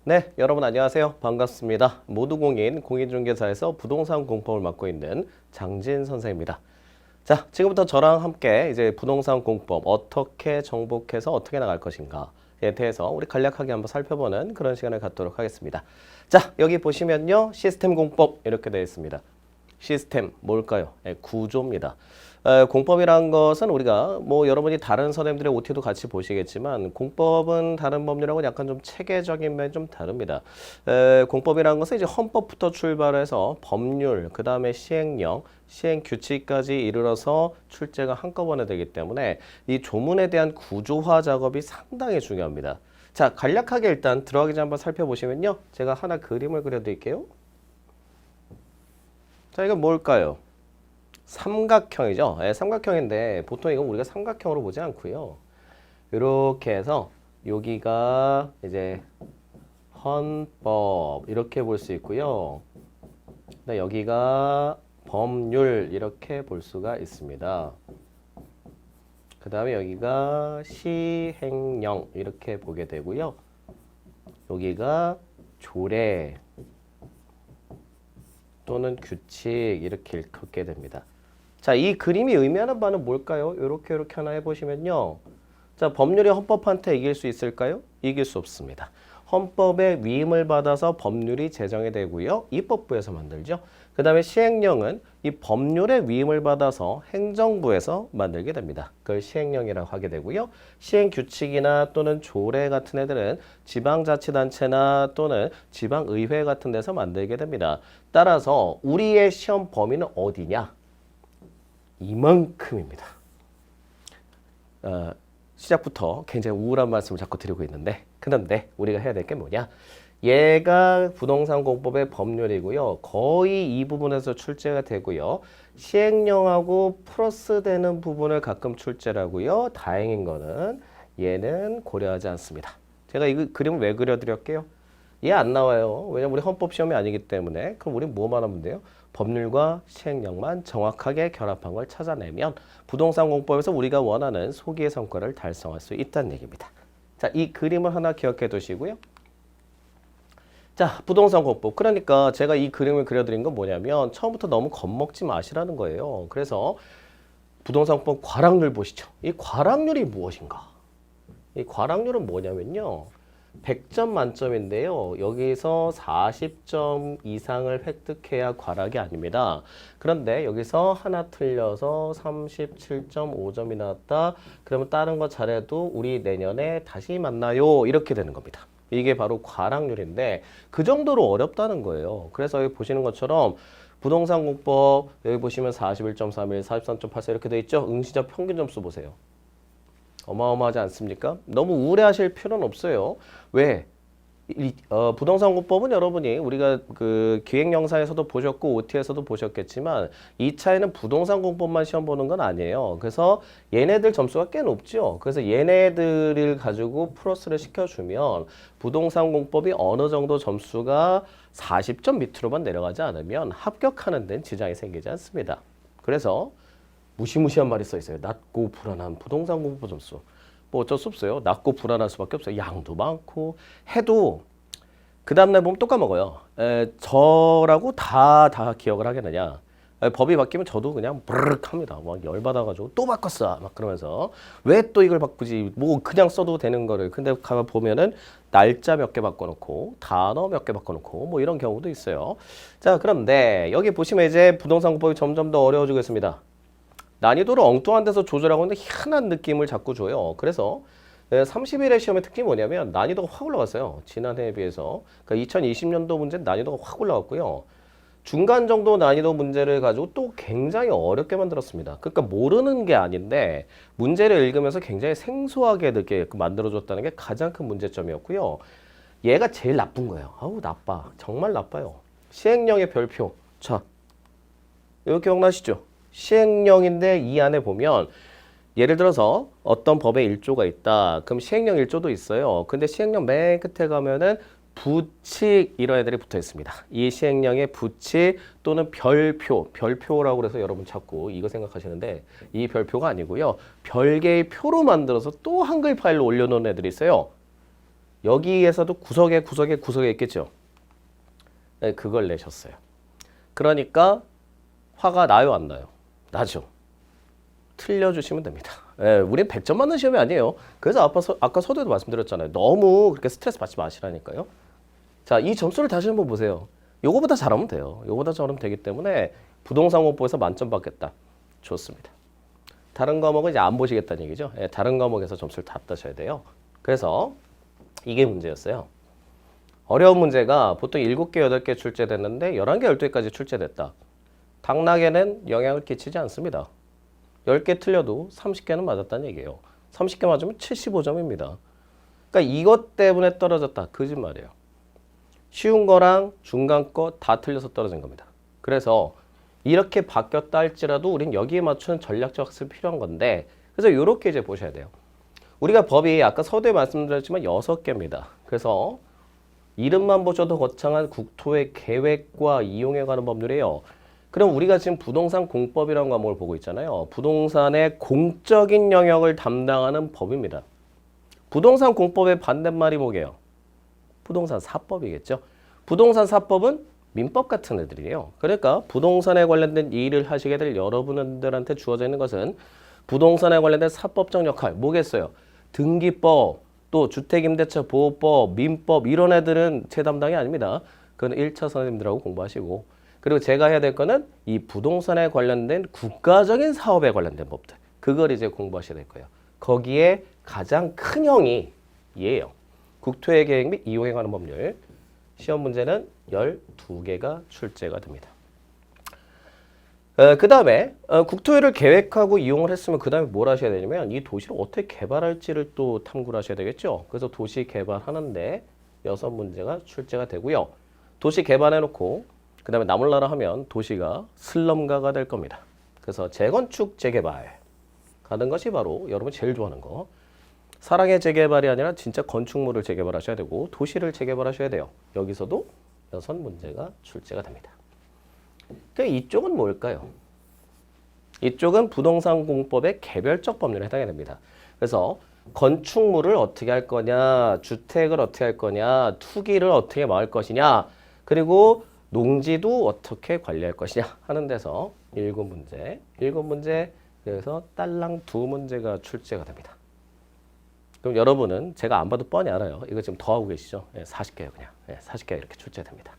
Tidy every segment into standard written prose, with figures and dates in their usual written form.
네, 여러분 안녕하세요. 반갑습니다. 모두공인 공인중개사에서 부동산 공법을 맡고 있는 장진 선생입니다. 자, 지금부터 저랑 함께 이제 부동산 공법 어떻게 정복해서 어떻게 나갈 것인가에 대해서 우리 간략하게 한번 살펴보는 그런 시간을 갖도록 하겠습니다. 자, 여기 보시면요. 시스템 공법 이렇게 되어 있습니다. 시스템 뭘까요? 구조입니다. 공법이란 것은 우리가 뭐 여러분이 다른 선생님들의 OT도 같이 보시겠지만 공법은 다른 법률하고 약간 좀 체계적인 면이 좀 다릅니다. 공법이란 것은 이제 헌법부터 출발해서 법률, 그 다음에 시행령, 시행규칙까지 이르러서 출제가 한꺼번에 되기 때문에 이 조문에 대한 구조화 작업이 상당히 중요합니다. 자, 간략하게 일단 들어가기 전에 한번 살펴보시면요. 제가 하나 그림을 그려드릴게요. 자, 이건 뭘까요? 삼각형이죠. 네, 삼각형인데 보통 이건 우리가 삼각형으로 보지 않고요. 이렇게 해서 여기가 이제 헌법 이렇게 볼 수 있고요. 여기가 법률 이렇게 볼 수가 있습니다. 그 다음에 여기가 시행령 이렇게 보게 되고요. 여기가 조례 또는 규칙 이렇게 읽게 됩니다. 자, 이 그림이 의미하는 바는 뭘까요? 이렇게 하나 해보시면요. 자, 법률이 헌법한테 이길 수 있을까요? 이길 수 없습니다. 헌법의 위임을 받아서 법률이 제정이 되고요. 입법부에서 만들죠. 그 다음에 시행령은 이 법률의 위임을 받아서 행정부에서 만들게 됩니다. 그걸 시행령이라고 하게 되고요. 시행규칙이나 또는 조례 같은 애들은 지방자치단체나 또는 지방의회 같은 데서 만들게 됩니다. 따라서 우리의 시험 범위는 어디냐? 이만큼입니다. 시작부터 굉장히 우울한 말씀을 자꾸 드리고 있는데 그런데 우리가 해야 될 게 뭐냐? 얘가 부동산 공법의 법률이고요. 거의 이 부분에서 출제가 되고요. 시행령하고 플러스 되는 부분을 가끔 출제를 하고요. 다행인 거는 얘는 고려하지 않습니다. 제가 이 그림을 왜 그려드렸게요? 얘 안 나와요. 왜냐면 우리 헌법 시험이 아니기 때문에. 그럼 우리 뭐만 하면 돼요? 법률과 시행령만 정확하게 결합한 걸 찾아내면 부동산 공법에서 우리가 원하는 소기의 성과를 달성할 수 있다는 얘기입니다. 자, 이 그림을 하나 기억해 두시고요. 자, 부동산 공법. 그러니까 제가 이 그림을 그려드린 건 뭐냐면 처음부터 너무 겁먹지 마시라는 거예요. 그래서 부동산 공법 과락률 보시죠. 이 과락률이 무엇인가? 이 과락률은 뭐냐면요. 100점 만점인데요. 여기서 40점 이상을 획득해야 과락이 아닙니다. 그런데 여기서 하나 틀려서 37.5점이 나왔다. 그러면 다른 거 잘해도 우리 내년에 다시 만나요. 이렇게 되는 겁니다. 이게 바로 과락률인데 그 정도로 어렵다는 거예요. 그래서 여기 보시는 것처럼 부동산 공법 여기 보시면 41.31, 43.84 이렇게 돼 있죠. 응시자 평균 점수 보세요. 어마어마하지 않습니까? 너무 우울해하실 필요는 없어요. 왜? 부동산 공법은 여러분이 우리가 그 기획 영상에서도 보셨고 OT에서도 보셨겠지만 이 차이는 부동산 공법만 시험 보는 건 아니에요. 그래서 얘네들 점수가 꽤 높죠. 그래서 얘네들을 가지고 플러스를 시켜주면 부동산 공법이 어느 정도 점수가 40점 밑으로만 내려가지 않으면 합격하는 데는 지장이 생기지 않습니다. 그래서 무시무시한 말이 써 있어요. 낮고 불안한 부동산 공법 점수. 뭐 어쩔 수 없어요. 낮고 불안할 수밖에 없어요. 양도 많고 해도 그 다음날 보면 또 까먹어요. 저라고 다 기억을 하겠느냐. 법이 바뀌면 저도 그냥 브르륵 합니다. 막 열받아가지고 또 바꿨어. 막 그러면서 왜 또 이걸 바꾸지? 뭐 그냥 써도 되는 거를. 근데 가만 보면은 날짜 몇 개 바꿔놓고 단어 몇 개 바꿔놓고 뭐 이런 경우도 있어요. 자, 그런데 여기 보시면 이제 부동산 공법이 점점 더 어려워지고 있습니다. 난이도를 엉뚱한 데서 조절하고 있는데 희한한 느낌을 자꾸 줘요. 그래서 30일의 시험의 특징이 뭐냐면 난이도가 확 올라갔어요. 지난해에 비해서. 그러니까 2020년도 문제는 난이도가 확 올라갔고요. 중간 정도 난이도 문제를 가지고 또 굉장히 어렵게 만들었습니다. 그러니까 모르는 게 아닌데 문제를 읽으면서 굉장히 생소하게 이렇게 만들어줬다는 게 가장 큰 문제점이었고요. 얘가 제일 나쁜 거예요. 아우 나빠. 정말 나빠요. 시행령의 별표. 자, 이거 기억나시죠? 시행령인데 이 안에 보면 예를 들어서 어떤 법에 1조가 있다. 그럼 시행령 1조도 있어요. 근데 시행령 맨 끝에 가면은 부칙 이런 애들이 붙어 있습니다. 이 시행령의 부칙 또는 별표라고 그래서 여러분 자꾸 이거 생각하시는데 이 별표가 아니고요. 별개의 표로 만들어서 또 한글 파일로 올려놓은 애들이 있어요. 여기에서도 구석에 있겠죠. 네, 그걸 내셨어요. 그러니까 화가 나요, 안 나요? 나죠. 틀려주시면 됩니다. 예, 우린 100점 맞는 시험이 아니에요. 그래서 아까 서두에도 말씀드렸잖아요. 너무 그렇게 스트레스 받지 마시라니까요. 자, 이 점수를 다시 한번 보세요. 요거보다 잘하면 돼요. 요거보다 잘하면 되기 때문에 부동산 공부에서 만점 받겠다. 좋습니다. 다른 과목은 이제 안 보시겠다는 얘기죠. 예, 다른 과목에서 점수를 다 따셔야 돼요. 그래서 이게 문제였어요. 어려운 문제가 보통 7개, 8개 출제됐는데 11개, 12개까지 출제됐다. 당락에는 영향을 끼치지 않습니다. 10개 틀려도 30개는 맞았다는 얘기예요. 30개 맞으면 75점입니다. 그러니까 이것 때문에 떨어졌다. 거짓말이에요. 쉬운 거랑 중간 거 다 틀려서 떨어진 겁니다. 그래서 이렇게 바뀌었다 할지라도 우린 여기에 맞추는 전략적 학습이 필요한 건데 그래서 이렇게 이제 보셔야 돼요. 우리가 법이 아까 서두에 말씀드렸지만 6개입니다. 그래서 이름만 보셔도 거창한 국토의 계획과 이용에 관한 법률이에요. 그럼 우리가 지금 부동산 공법이라는 과목을 보고 있잖아요. 부동산의 공적인 영역을 담당하는 법입니다. 부동산 공법의 반대말이 뭐게요? 부동산 사법이겠죠. 부동산 사법은 민법 같은 애들이에요. 그러니까 부동산에 관련된 일을 하시게 될 여러분들한테 주어져 있는 것은 부동산에 관련된 사법적 역할 뭐겠어요? 등기법, 또 주택임대차 보호법, 민법 이런 애들은 제 담당이 아닙니다. 그건 1차 선생님들하고 공부하시고 그리고 제가 해야 될 거는 이 부동산에 관련된 국가적인 사업에 관련된 법들 그걸 이제 공부하셔야 될 거예요. 거기에 가장 큰 형이 얘예요. 국토의 계획 및 이용에 관한 법률. 시험 문제는 12개가 출제가 됩니다. 그 다음에 국토를 계획하고 이용을 했으면 그 다음에 뭘 하셔야 되냐면 이 도시를 어떻게 개발할지를 또 탐구를 하셔야 되겠죠. 그래서 도시 개발하는데 6문제가 출제가 되고요. 도시 개발해놓고 그 다음에 나몰라라 하면 도시가 슬럼가가 될 겁니다. 그래서 재건축, 재개발 가는 것이 바로 여러분 제일 좋아하는 거. 사랑의 재개발이 아니라 진짜 건축물을 재개발하셔야 되고 도시를 재개발하셔야 돼요. 여기서도 6문제가 출제가 됩니다. 그러니까 이쪽은 뭘까요? 이쪽은 부동산 공법의 개별적 법률에 해당이 됩니다. 그래서 건축물을 어떻게 할 거냐, 주택을 어떻게 할 거냐, 투기를 어떻게 막을 것이냐, 그리고 농지도 어떻게 관리할 것이냐 하는 데서 7문제, 그래서 딸랑 2문제가 출제가 됩니다. 그럼 여러분은 제가 안 봐도 뻔히 알아요. 이거 지금 더 하고 계시죠? 40개요 그냥. 40개 이렇게 출제됩니다.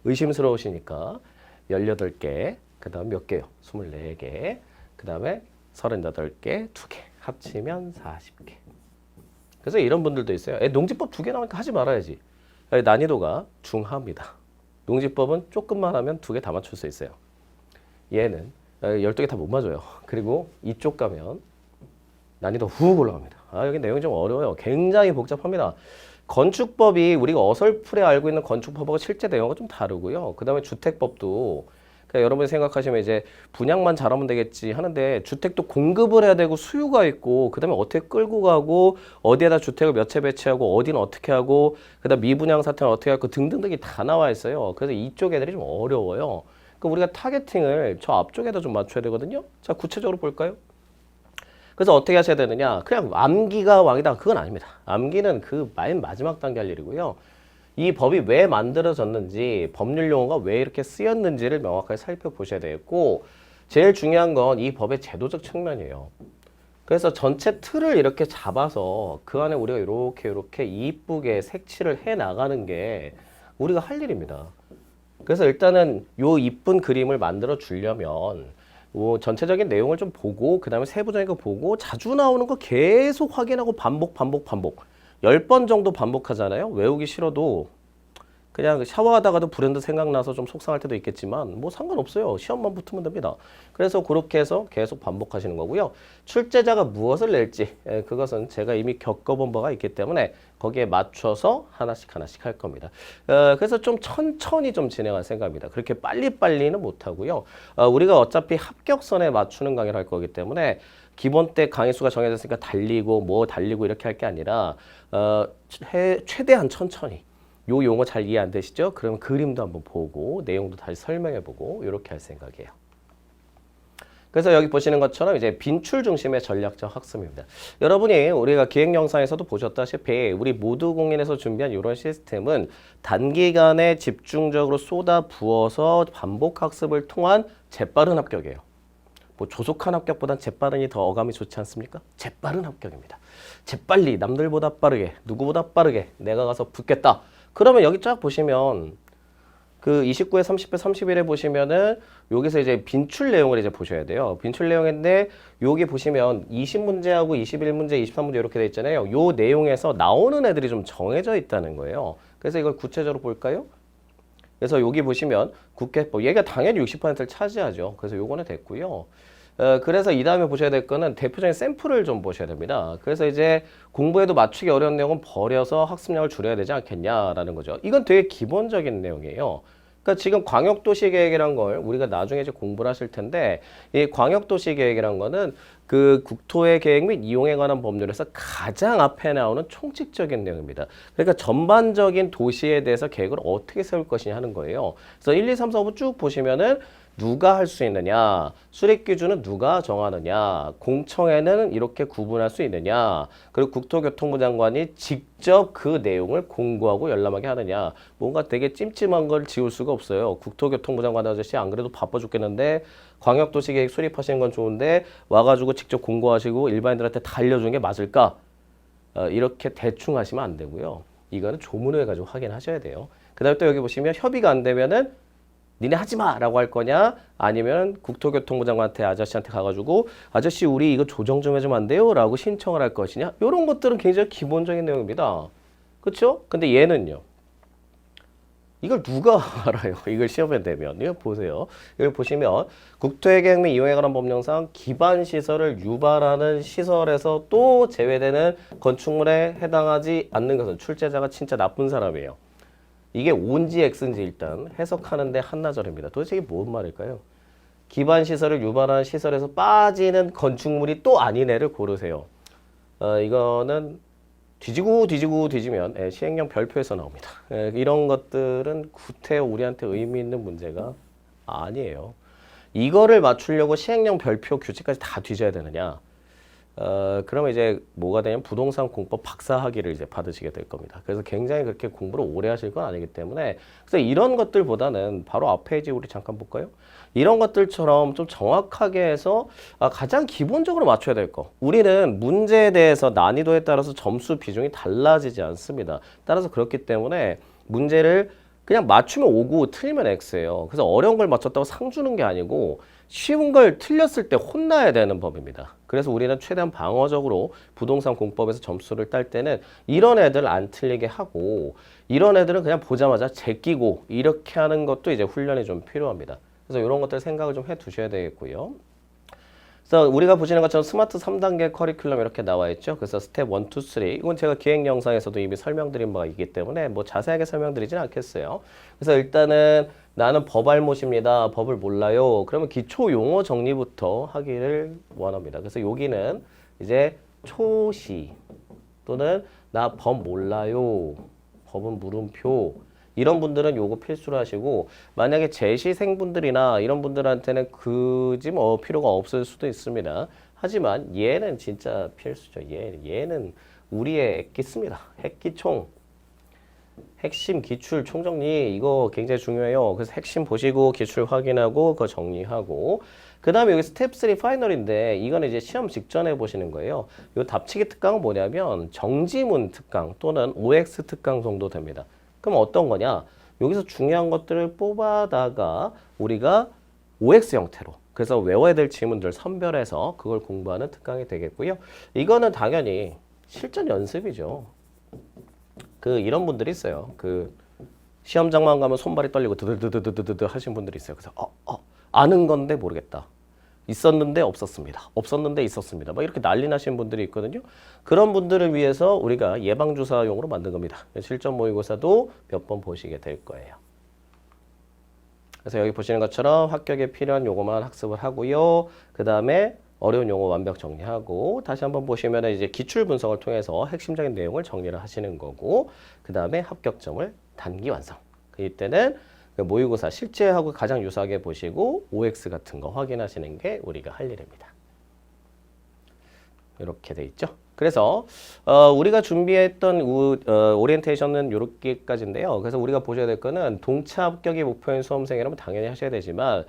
의심스러우시니까 18개, 그 다음 몇 개요? 24개, 그 다음에 38개, 2개. 합치면 40개. 그래서 이런 분들도 있어요. 농지법 2개 나오니까 하지 말아야지. 난이도가 중하입니다. 농지법은 조금만 하면 2개 다 맞출 수 있어요. 얘는 12개 다 못 맞아요. 그리고 이쪽 가면 난이도 훅 올라갑니다. 여기 내용이 좀 어려워요. 굉장히 복잡합니다. 건축법이 우리가 어설프게 알고 있는 건축법하고 실제 내용은 좀 다르고요. 그 다음에 주택법도 그러니까 여러분이 생각하시면 이제 분양만 잘하면 되겠지 하는데 주택도 공급을 해야 되고 수요가 있고 그 다음에 어떻게 끌고 가고 어디에다 주택을 몇 채 배치하고 어디는 어떻게 하고 그 다음 미분양 사태는 어떻게 하고 등등등이 다 나와 있어요. 그래서 이쪽 애들이 좀 어려워요. 그러니까 우리가 타겟팅을 저 앞쪽에다 좀 맞춰야 되거든요. 자, 구체적으로 볼까요? 그래서 어떻게 하셔야 되느냐? 그냥 암기가 왕이다. 그건 아닙니다. 암기는 그 맨 마지막 단계 할 일이고요. 이 법이 왜 만들어졌는지, 법률 용어가 왜 이렇게 쓰였는지를 명확하게 살펴보셔야 되겠고, 제일 중요한 건 이 법의 제도적 측면이에요. 그래서 전체 틀을 이렇게 잡아서 그 안에 우리가 이렇게 이쁘게 색칠을 해 나가는 게 우리가 할 일입니다. 그래서 일단은 요 이쁜 그림을 만들어 주려면 전체적인 내용을 좀 보고 그 다음에 세부적인 거 보고 자주 나오는 거 계속 확인하고 반복 10번 정도 반복하잖아요. 외우기 싫어도 그냥 샤워하다가도 브랜드 생각나서 좀 속상할 때도 있겠지만 뭐 상관없어요. 시험만 붙으면 됩니다. 그래서 그렇게 해서 계속 반복하시는 거고요. 출제자가 무엇을 낼지 그것은 제가 이미 겪어본 바가 있기 때문에 거기에 맞춰서 하나씩 할 겁니다. 그래서 좀 천천히 좀 진행할 생각입니다. 그렇게 빨리는 못하고요. 우리가 어차피 합격선에 맞추는 강의를 할 거기 때문에 기본 때 강의 수가 정해졌으니까 달리고 이렇게 할 게 아니라 최대한 천천히 요 용어 잘 이해 안 되시죠? 그러면 그림도 한번 보고 내용도 다시 설명해 보고 이렇게 할 생각이에요. 그래서 여기 보시는 것처럼 이제 빈출 중심의 전략적 학습입니다. 여러분이 우리가 기획 영상에서도 보셨다시피 우리 모두 공인에서 준비한 이런 시스템은 단기간에 집중적으로 쏟아 부어서 반복 학습을 통한 재빠른 합격이에요. 뭐 조속한 합격보단 재빠른이 더 어감이 좋지 않습니까? 재빠른 합격입니다. 재빨리 남들보다 빠르게 누구보다 빠르게 내가 가서 붙겠다. 그러면 여기 쫙 보시면 그 29회, 30회, 31회 보시면은 여기서 이제 빈출 내용을 이제 보셔야 돼요. 빈출 내용인데 여기 보시면 20문제하고 21문제, 23문제 이렇게 돼 있잖아요. 요 내용에서 나오는 애들이 좀 정해져 있다는 거예요. 그래서 이걸 구체적으로 볼까요? 그래서 여기 보시면 국회법 얘가 당연히 60%를 차지하죠. 그래서 요거는 됐고요. 그래서 이 다음에 보셔야 될 거는 대표적인 샘플을 좀 보셔야 됩니다. 그래서 이제 공부에도 맞추기 어려운 내용은 버려서 학습량을 줄여야 되지 않겠냐라는 거죠. 이건 되게 기본적인 내용이에요. 그러니까 지금 광역도시계획이란 걸 우리가 나중에 이제 공부를 하실 텐데 이 광역도시계획이란 거는 그 국토의 계획 및 이용에 관한 법률에서 가장 앞에 나오는 총칙적인 내용입니다. 그러니까 전반적인 도시에 대해서 계획을 어떻게 세울 것이냐 하는 거예요. 그래서 1, 2, 3, 4, 5 쭉 보시면은 누가 할 수 있느냐, 수립 기준은 누가 정하느냐, 공청회는 이렇게 구분할 수 있느냐, 그리고 국토교통부 장관이 직접 그 내용을 공고하고 열람하게 하느냐. 뭔가 되게 찜찜한 걸 지울 수가 없어요. 국토교통부 장관 아저씨 안 그래도 바빠 죽겠는데 광역도시계획 수립하시는 건 좋은데 와가지고 직접 공고하시고 일반인들한테 다 알려주는 게 맞을까? 이렇게 대충 하시면 안 되고요. 이거는 조문을 가지고 확인하셔야 돼요. 그 다음에 또 여기 보시면 협의가 안 되면은 니네 하지 마! 라고 할 거냐? 아니면 국토교통부 장관한테 아저씨한테 가가지고 아저씨 우리 이거 조정 좀 해주면 안 돼요? 라고 신청을 할 것이냐? 이런 것들은 굉장히 기본적인 내용입니다. 그렇죠? 근데 얘는요. 이걸 누가 알아요? 이걸 시험에 대면. 이거 보세요. 이걸 보시면 국토의 계획 및 이용에 관한 법령상 기반 시설을 유발하는 시설에서 또 제외되는 건축물에 해당하지 않는 것은 출제자가 진짜 나쁜 사람이에요. 이게 온지 X인지 일단 해석하는데 한나절입니다. 도대체 이게 뭔 말일까요? 기반 시설을 유발하는 시설에서 빠지는 건축물이 또 아닌 애를 고르세요. 이거는 뒤지면 시행령 별표에서 나옵니다. 이런 것들은 구태여 우리한테 의미 있는 문제가 아니에요. 이거를 맞추려고 시행령 별표 규칙까지 다 뒤져야 되느냐? 그러면 이제 뭐가 되냐면 부동산 공법 박사학위를 이제 받으시게 될 겁니다. 그래서 굉장히 그렇게 공부를 오래 하실 건 아니기 때문에 그래서 이런 것들보다는 바로 앞 페이지 우리 잠깐 볼까요? 이런 것들처럼 좀 정확하게 해서 가장 기본적으로 맞춰야 될 거. 우리는 문제에 대해서 난이도에 따라서 점수 비중이 달라지지 않습니다. 따라서 그렇기 때문에 문제를 그냥 맞추면 O고 틀리면 X예요. 그래서 어려운 걸 맞췄다고 상 주는 게 아니고 쉬운 걸 틀렸을 때 혼나야 되는 법입니다. 그래서 우리는 최대한 방어적으로 부동산 공법에서 점수를 딸 때는 이런 애들 안 틀리게 하고 이런 애들은 그냥 보자마자 제끼고 이렇게 하는 것도 이제 훈련이 좀 필요합니다. 그래서 이런 것들 생각을 좀 해 두셔야 되겠고요. 그래서 우리가 보시는 것처럼 스마트 3단계 커리큘럼 이렇게 나와 있죠. 그래서 스텝 1, 2, 3 이건 제가 기획 영상에서도 이미 설명드린 바가 있기 때문에 뭐 자세하게 설명드리진 않겠어요. 그래서 일단은 나는 법알못입니다. 법을 몰라요. 그러면 기초 용어 정리부터 하기를 원합니다. 그래서 여기는 이제 초시 또는 나 법 몰라요. 법은 물음표 이런 분들은 요거 필수로 하시고 만약에 재시생분들이나 이런 분들한테는 그지 뭐 필요가 없을 수도 있습니다. 하지만 얘는 진짜 필수죠. 얘는 우리의 액기스입니다. 핵기총. 핵심 기출 총정리 이거 굉장히 중요해요. 그래서 핵심 보시고 기출 확인하고 그거 정리하고 그 다음에 여기 스텝 3 파이널인데 이거는 이제 시험 직전에 보시는 거예요. 이 답치기 특강은 뭐냐면 정지문 특강 또는 OX 특강 정도 됩니다. 그럼 어떤 거냐? 여기서 중요한 것들을 뽑아다가 우리가 OX 형태로 그래서 외워야 될 지문들 선별해서 그걸 공부하는 특강이 되겠고요. 이거는 당연히 실전 연습이죠. 이런 분들이 있어요. 시험장만 가면 손발이 떨리고 드드드드드드 하신 분들이 있어요. 그래서 아는 건데 모르겠다. 있었는데 없었습니다. 없었는데 있었습니다. 막 이렇게 난리 나시는 분들이 있거든요. 그런 분들을 위해서 우리가 예방주사용으로 만든 겁니다. 실전 모의고사도 몇 번 보시게 될 거예요. 그래서 여기 보시는 것처럼 합격에 필요한 요거만 학습을 하고요. 그 다음에 어려운 용어 완벽 정리하고 다시 한번 보시면 이제 기출 분석을 통해서 핵심적인 내용을 정리를 하시는 거고 그 다음에 합격점을 단기 완성. 이때는 모의고사 실제하고 가장 유사하게 보시고 OX 같은 거 확인하시는 게 우리가 할 일입니다. 이렇게 돼 있죠. 그래서 우리가 준비했던 오리엔테이션은 이렇게까지인데요. 그래서 우리가 보셔야 될 거는 동차 합격이 목표인 수험생이라면 당연히 하셔야 되지만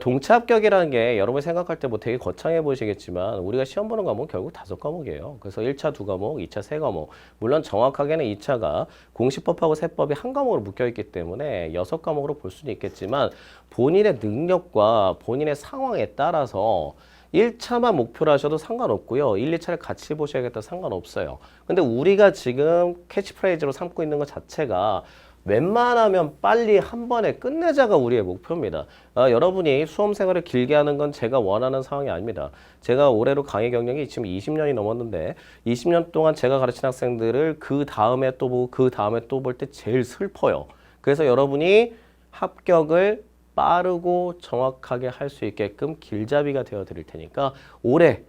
동차 합격이라는 게 여러분이 생각할 때 뭐 되게 거창해 보이시겠지만 우리가 시험 보는 과목은 결국 5과목이에요. 그래서 1차 2과목, 2차 3과목. 물론 정확하게는 2차가 공시법하고 세법이 한 과목으로 묶여 있기 때문에 6과목으로 볼 수는 있겠지만 본인의 능력과 본인의 상황에 따라서 1차만 목표로 하셔도 상관없고요. 1, 2차를 같이 보셔야겠다 상관없어요. 근데 우리가 지금 캐치프레이즈로 삼고 있는 것 자체가 웬만하면 빨리 한 번에 끝내자가 우리의 목표입니다. 여러분이 수험 생활을 길게 하는 건 제가 원하는 상황이 아닙니다. 제가 올해로 강의 경력이 지금 20년이 넘었는데 20년 동안 제가 가르친 학생들을 그 다음에 또 보고 그 다음에 또 볼 때 제일 슬퍼요. 그래서 여러분이 합격을 빠르고 정확하게 할 수 있게끔 길잡이가 되어 드릴 테니까 올해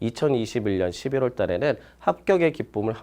2021년 11월 달에는 합격의 기쁨을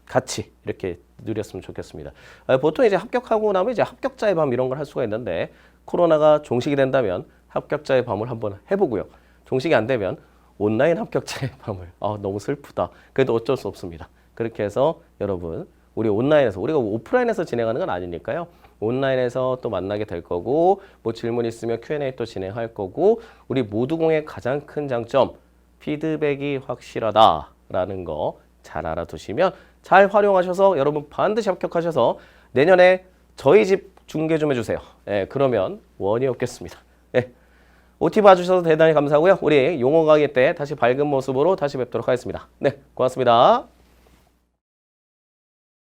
같이 이렇게 누렸으면 좋겠습니다. 보통 이제 합격하고 나면 이제 합격자의 밤 이런 걸 할 수가 있는데 코로나가 종식이 된다면 합격자의 밤을 한번 해보고요. 종식이 안 되면 온라인 합격자의 밤을 너무 슬프다. 그래도 어쩔 수 없습니다. 그렇게 해서 여러분 우리 온라인에서 우리가 오프라인에서 진행하는 건 아니니까요. 온라인에서 또 만나게 될 거고 뭐 질문 있으면 Q&A 또 진행할 거고 우리 모두공의 가장 큰 장점 피드백이 확실하다라는 거 잘 알아두시면 잘 활용하셔서 여러분 반드시 합격하셔서 내년에 저희 집 중개 좀 해주세요. 그러면 원이 없겠습니다. OT 봐주셔서 대단히 감사하고요. 우리 용어 강의 때 다시 밝은 모습으로 다시 뵙도록 하겠습니다. 네, 고맙습니다.